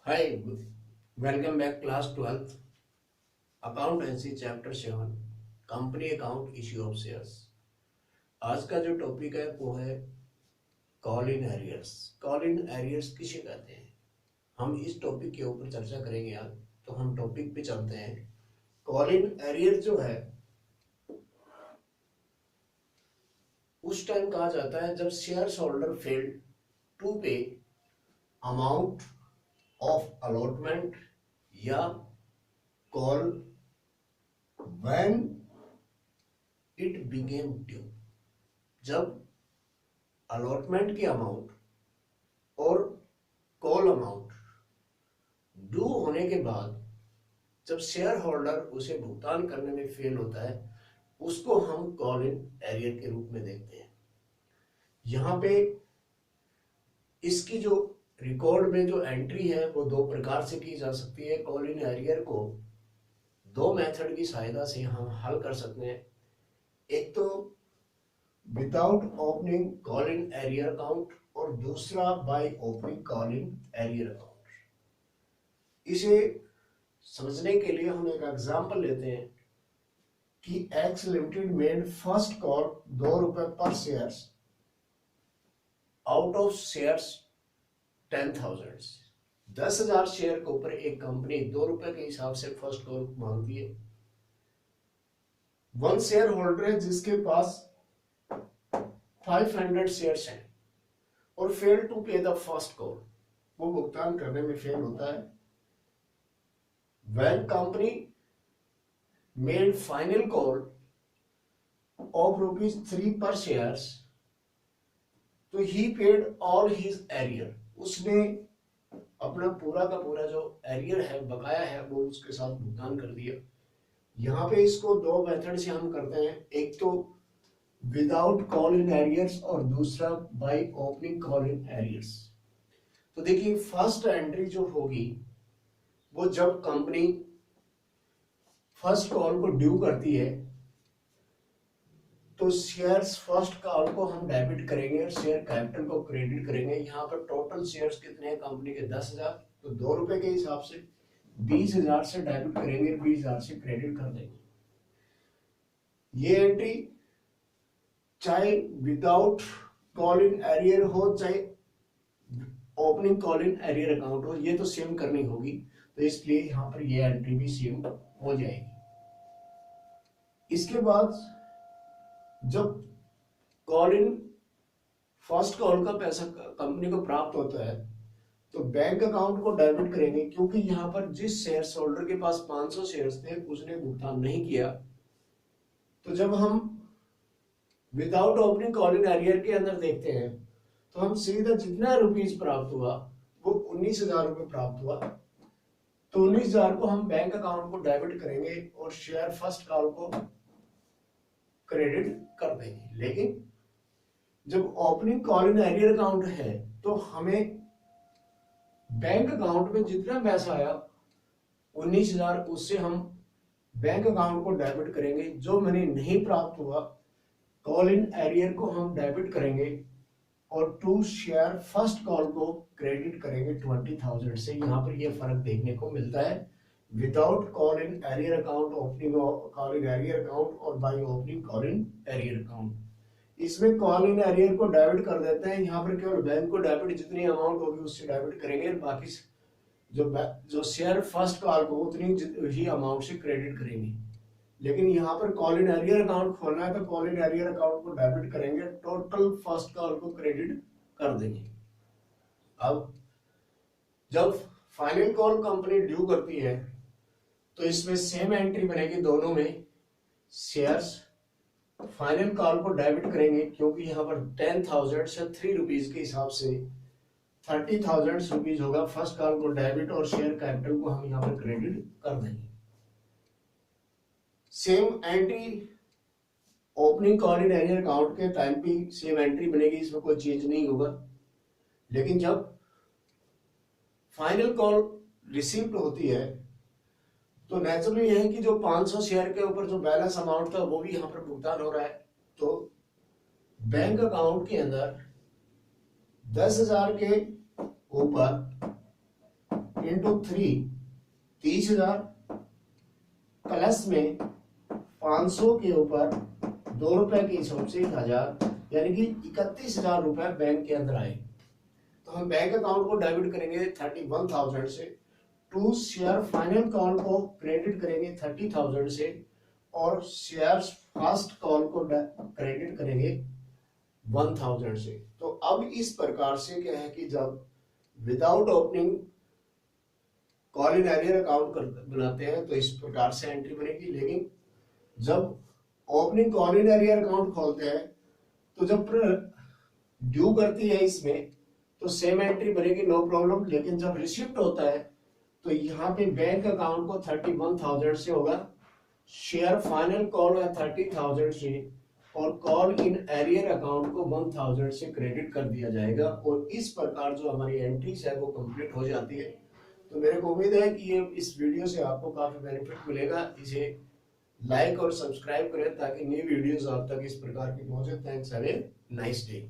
Hi, welcome back class 12th accountancy chapter 7 company account issue of shares. आज का जो topic है वो है call in arrears. Call in arrears किसे कहते हैं, हम इस टॉपिक के ऊपर चर्चा करेंगे आज। तो हम टॉपिक पे चलते हैं। कॉल इन एरियर जो है उस टाइम कहा जाता है जब शेयर होल्डर फेल्ड टू पे अमाउंट ऑफ अलॉटमेंट या call when it became due. जब अलॉटमेंट की अमाउंट और कॉल अमाउंट ड्यू होने के बाद जब शेयर होल्डर उसे भुगतान करने में फेल होता है, उसको हम कॉल इन एरियर के रूप में देखते हैं। यहाँ पे इसकी जो रिकॉर्ड में जो एंट्री है वो दो प्रकार से की जा सकती है। कॉल इन एरियर को दो मेथड की सहायता से हम हल कर सकते हैं। एक तो without opening call in arrear account और दूसरा bye opening call in arrear account. इसे समझने के लिए हम एक एग्जांपल लेते हैं कि x limited made first call ₹2 पर shares out of shares 10,000। 10,000 share के ऊपर एक कंपनी ₹2 के हिसाब से फर्स्ट कॉल मांगती है। वन शेयर होल्डर है जिसके पास 500 शेयर्स हैं और फेल टू पे द फर्स्ट कॉल, वो भुगतान करने में फेल होता है। when company made final call of ₹3 per shares, तो he paid all his arrear। उसने अपना पूरा का पूरा जो एरियर है, बकाया है, वो उसके साथ भुगतान कर दिया। यहाँ पे इसको दो मेथड से हम करते हैं, एक तो विदाउट कॉल इन एरियर्स और दूसरा bye opening call in arrears. तो देखिए फर्स्ट एंट्री जो होगी वो जब कंपनी फर्स्ट कॉल को ड्यू करती है तो शेयर्स फर्स्ट कॉल को हम डेबिट करेंगे और शेयर कैपिटल को क्रेडिट करेंगे। यहाँ पर टोटल शेयर्स कितने हैं कंपनी के 10,000, तो ₹2 के हिसाब से 20,000 से डेबिट करेंगे, 20,000 से क्रेडिट कर देंगे। ये एंट्री चाहे विदाउट कॉल इन एरियर हो चाहे opening call in arrear account हो, ये तो सेम करनी होगी, तो इसलिए यहाँ पर ये एंट्री भी सेम हो जाएगी। इसके बाद जब कॉल इन फर्स्ट कॉल का पैसा कंपनी को प्राप्त होता है तो बैंक अकाउंट को डेबिट करेंगे, क्योंकि यहाँ पर जिस शेयर होल्डर के पास 500 शेयर्स थे उसने भुगतान नहीं किया। तो जब हम without opening call in arrear के अंदर देखते हैं तो हम सीधा जितना रुपीज प्राप्त हुआ वो 19,000 रुपये प्राप्त हुआ, तो 19,000 को हम बैंक अकाउंट को डेबिट करेंगे और शेयर फर्स्ट कॉल को क्रेडिट कर देंगे। लेकिन जब opening call in arrear account है तो हमें बैंक अकाउंट में जितना पैसा आया 19,000, उससे हम बैंक अकाउंट को डेबिट करेंगे। जो मनी नहीं प्राप्त हुआ कॉल इन एरियर को हम डेबिट करेंगे और टू शेयर फर्स्ट कॉल को क्रेडिट करेंगे 20,000 से। यहाँ पर यह फर्क देखने को मिलता है without call in arrear account, opening call in arrear account और by opening call in arrear account. इसमें कॉल इन एरियर को डेबिट कर देते हैं, यहाँ पर केवल बैंक को डेबिट जितनी अमाउंट होगी उससे डेबिट करेंगे, बाकी जो शेयर फर्स्ट कॉल को उतनी ही अमाउंट से क्रेडिट करेंगे। लेकिन यहाँ पर कॉल इन एरियर अकाउंट खोलना है तो कॉल इन एरियर अकाउंट को डेबिट करेंगे, टोटल फर्स्ट कॉल को क्रेडिट कर देंगे। अब जब फाइनल कॉल कंपनी ड्यू करती है तो इसमें सेम एंट्री बनेगी दोनों में। शेयर्स फाइनल कॉल को डेबिट करेंगे, क्योंकि यहाँ पर 10,000 से ₹3 के हिसाब से 30,000 रुपीज होगा। फर्स्ट कॉल को डेबिट और शेयर कैपिटल को हम यहाँ पर क्रेडिट कर देंगे। Same entry opening call in arrear account के टाइम पे सेम एंट्री बनेगी, इसमें कोई चेंज नहीं होगा। लेकिन जब फाइनल कॉल रिसीव्ड होती है तो नेचुरली है कि जो 500 शेयर के ऊपर जो बैलेंस अमाउंट था वो भी यहाँ पर भुगतान हो रहा है। तो बैंक अकाउंट के अंदर 10,000 के ऊपर इंटू 3 30,000 प्लस में 500 के ऊपर 2 रुपए के हिसाब से 1,000, यानी कि 31,000 रुपए बैंक के अंदर आए। तो हम बैंक अकाउंट को डेबिट करेंगे 31,000 से, टू शेयर फाइनल कॉल को क्रेडिट करेंगे 30,000 से, और शेयर फर्स्ट कॉल को क्रेडिट करेंगे 1,000 से। तो अब इस प्रकार से क्या है कि जब without opening call in arrear account बनाते हैं तो इस प्रकार से एंट्री बनेगी, लेकिन जब opening call in arrear account खोलते हैं तो जब ड्यू करती है इसमें तो सेम एंट्री बनेगी, नो प्रॉब्लम। लेकिन जब रिसिप्ट होता है तो यहाँ पे बैंक अकाउंट को 31,000 से होगा, शेयर फाइनल कॉल है 30,000 से, और कॉल इन एरियर अकाउंट को 1,000 से क्रेडिट कर दिया जाएगा। और इस प्रकार जो हमारी एंट्रीज है वो कंप्लीट हो जाती है। तो मेरे को उम्मीद है कि ये इस वीडियो से आपको काफी बेनिफिट मिलेगा। इसे लाइक और सब्सक्राइब करें ताकि नई वीडियोस आप तक इस प्रकार की पहुंचे। Thanks, have a nice day.